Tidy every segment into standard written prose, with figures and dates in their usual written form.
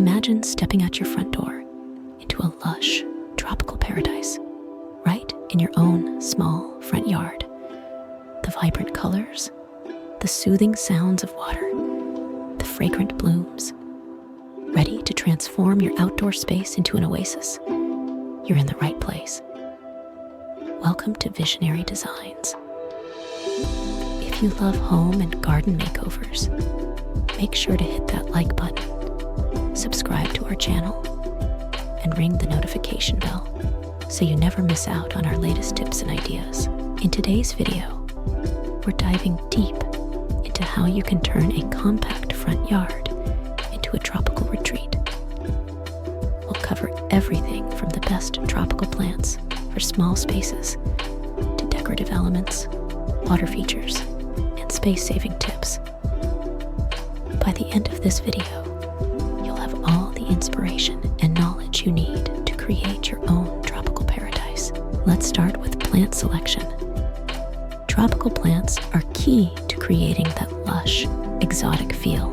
Imagine stepping out your front door into a lush, tropical paradise, right in your own small front yard. The vibrant colors, the soothing sounds of water, the fragrant blooms, ready to transform your outdoor space into an oasis. You're in the right place. Welcome to Visionary Designs. If you love home and garden makeovers, make sure to hit that like button, subscribe to our channel, and ring the notification bell so you never miss out on our latest tips and ideas. In today's video, we're diving deep into how you can turn a compact front yard into a tropical retreat. We'll cover everything from the best tropical plants for small spaces to decorative elements, water features, and space-saving tips. By the end of this video, you'll have all the inspiration and knowledge you need to create your own tropical paradise. Let's start with plant selection. Tropical plants are key to creating that lush, exotic feel.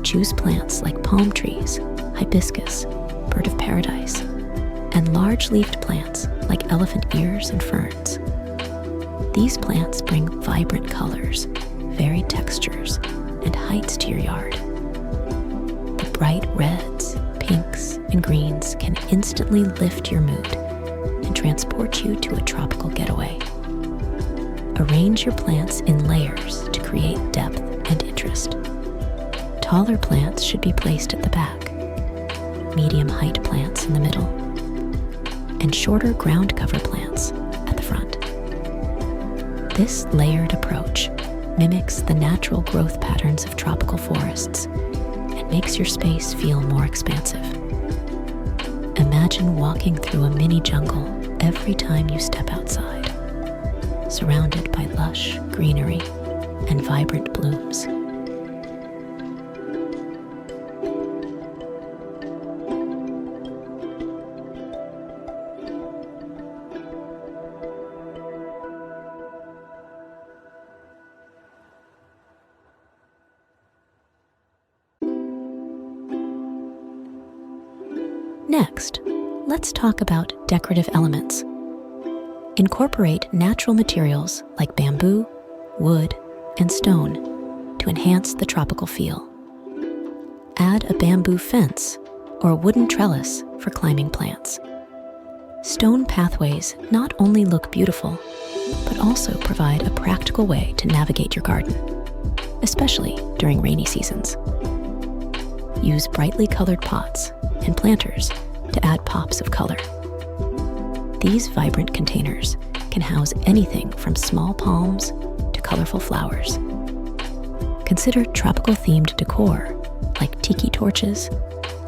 Choose plants like palm trees, hibiscus, bird of paradise, and large-leafed plants like elephant ears and ferns. These plants bring vibrant colors, varied textures, and heights to your yard. The bright reds, pinks, and greens can instantly lift your mood and transport you to a tropical getaway. Arrange your plants in layers to create depth and interest. Taller plants should be placed at the back, medium-height plants in the middle, and shorter ground cover plants at the front. This layered approach mimics the natural growth patterns of tropical forests and makes your space feel more expansive. Imagine walking through a mini jungle every time you step outside, surrounded by lush greenery and vibrant blooms. Next, let's talk about decorative elements. Incorporate natural materials like bamboo, wood, and stone to enhance the tropical feel. Add a bamboo fence or a wooden trellis for climbing plants. Stone pathways not only look beautiful, but also provide a practical way to navigate your garden, especially during rainy seasons. Use brightly colored pots and planters to add pops of color. These vibrant containers can house anything from small palms to colorful flowers. Consider tropical-themed decor like tiki torches,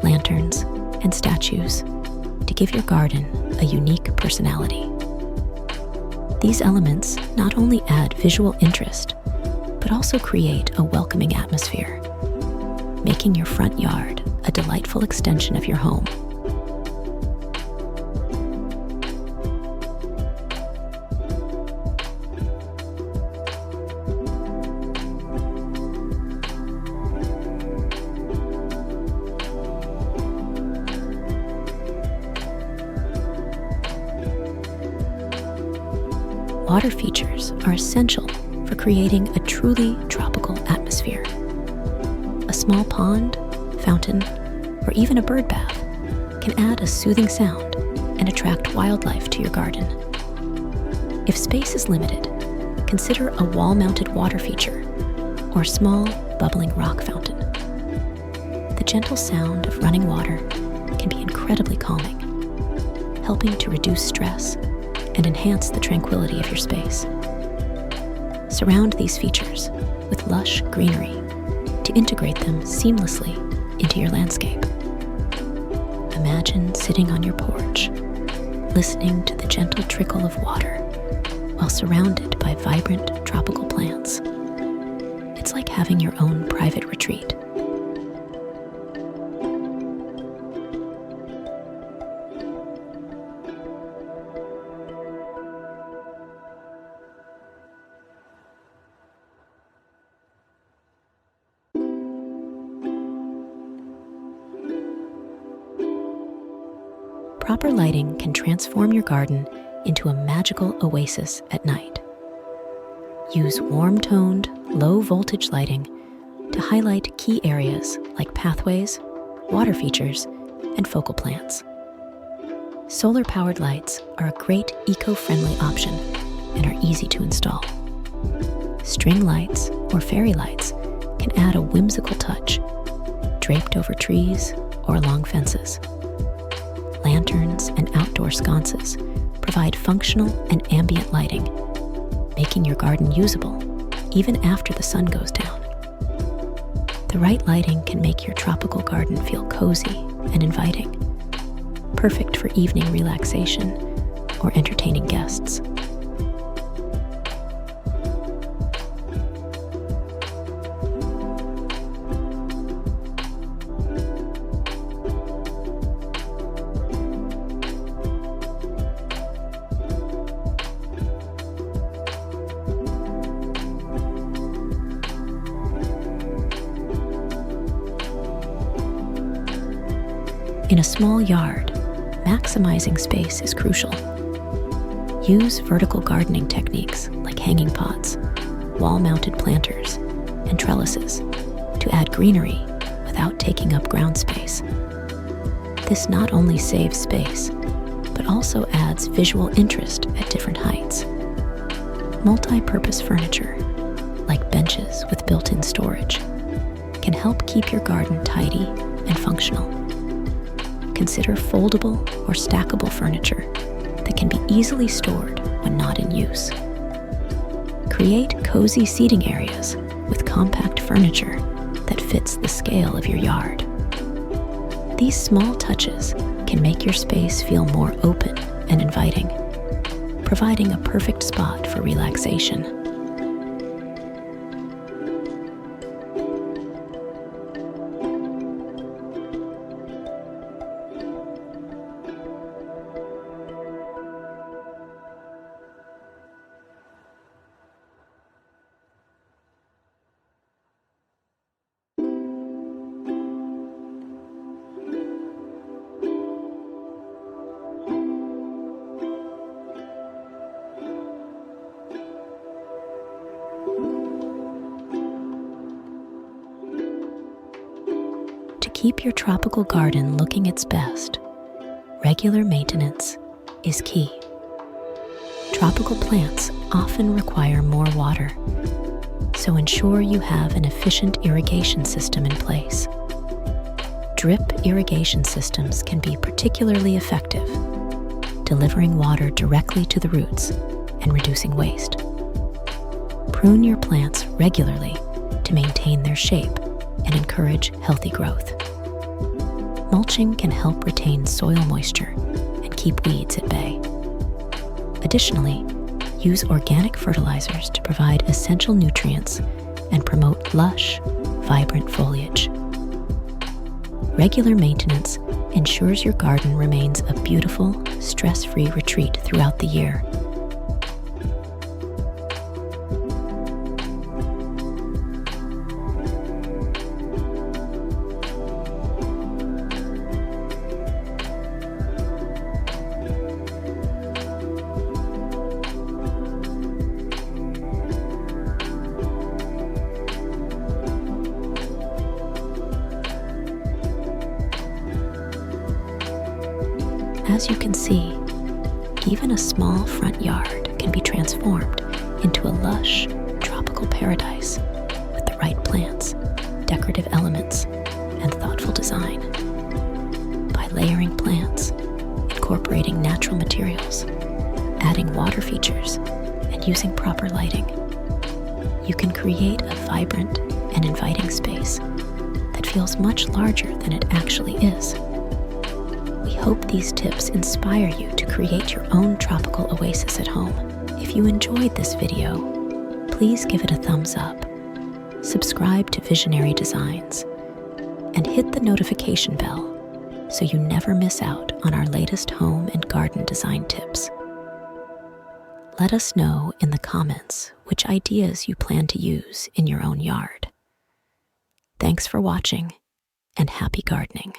lanterns, and statues to give your garden a unique personality. These elements not only add visual interest, but also create a welcoming atmosphere, making your front yard a delightful extension of your home. Water features are essential for creating a truly tropical atmosphere. A small pond, fountain, or even a bird bath can add a soothing sound and attract wildlife to your garden. If space is limited, consider a wall-mounted water feature or a small, bubbling rock fountain. The gentle sound of running water can be incredibly calming, helping to reduce stress and enhance the tranquility of your space. Surround these features with lush greenery to integrate them seamlessly into your landscape. Imagine sitting on your porch, listening to the gentle trickle of water while surrounded by vibrant tropical plants. It's like having your own private retreat. Proper lighting can transform your garden into a magical oasis at night. Use warm-toned, low-voltage lighting to highlight key areas like pathways, water features, and focal plants. Solar-powered lights are a great eco-friendly option and are easy to install. String lights or fairy lights can add a whimsical touch, draped over trees or along fences. Lanterns and outdoor sconces provide functional and ambient lighting, making your garden usable even after the sun goes down. The right lighting can make your tropical garden feel cozy and inviting, perfect for evening relaxation or entertaining guests. In a small yard, maximizing space is crucial. Use vertical gardening techniques like hanging pots, wall-mounted planters, and trellises to add greenery without taking up ground space. This not only saves space, but also adds visual interest at different heights. Multi-purpose furniture, like benches with built-in storage, can help keep your garden tidy and functional. Consider foldable or stackable furniture that can be easily stored when not in use. Create cozy seating areas with compact furniture that fits the scale of your yard. These small touches can make your space feel more open and inviting, providing a perfect spot for relaxation. To keep your tropical garden looking its best, regular maintenance is key. Tropical plants often require more water, so ensure you have an efficient irrigation system in place. Drip irrigation systems can be particularly effective, delivering water directly to the roots and reducing waste. Prune your plants regularly to maintain their shape and encourage healthy growth. Mulching can help retain soil moisture and keep weeds at bay. Additionally, use organic fertilizers to provide essential nutrients and promote lush, vibrant foliage. Regular maintenance ensures your garden remains a beautiful, stress-free retreat throughout the year. As you can see, even a small front yard can be transformed into a lush, tropical paradise with the right plants, decorative elements, and thoughtful design. By layering plants, incorporating natural materials, adding water features, and using proper lighting, you can create a vibrant and inviting space that feels much larger than it actually is. We hope these tips inspire you to create your own tropical oasis at home. If you enjoyed this video, please give it a thumbs up, subscribe to Visionary Designs, and hit the notification bell so you never miss out on our latest home and garden design tips. Let us know in the comments which ideas you plan to use in your own yard. Thanks for watching, and happy gardening.